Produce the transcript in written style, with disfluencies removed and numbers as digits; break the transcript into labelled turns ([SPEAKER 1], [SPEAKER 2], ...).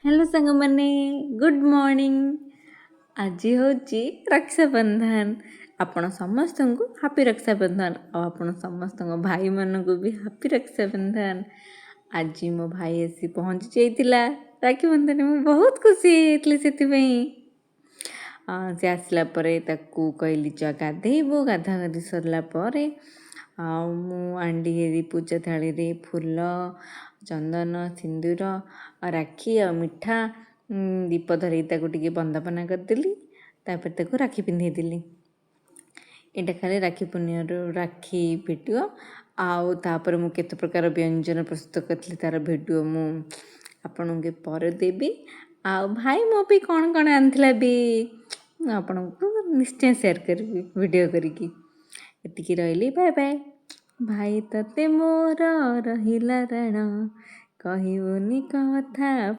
[SPEAKER 1] Hello साଙ୍ଗमाने good morning. आज होची रक्षाबंधन। आपण समस्त को हापी रक्षाबंधन और आपण समस्त भाई मान को भी हापी रक्षाबंधन। आज मो भाई आसी पहुँची जाइतिला राखी बंधन में बहुत खुशी होती से आसला कहली च गाधेबू गाधा गाधी सरला आंडी हेरी पूजा थाली रे फूल चंदन सिंदूर राखी आ मिठा दीप धरी टे बंदापना करदेली राखी पिंधेदेली। एटा खाली राखी पूर्णिमार राखी भिडियो आउे मु केते प्रकार व्यंजन प्रस्तुत करी तार भिडियो मु आपण के पर देवी। आ भाई मो भी कौन कौन आंथिला भी आपण को निश्चय शेयर करी वीडियो करिकी। एतिकी रहिली बाय बाय। भाई तते मोर रहिला राण कहबोनी कथा।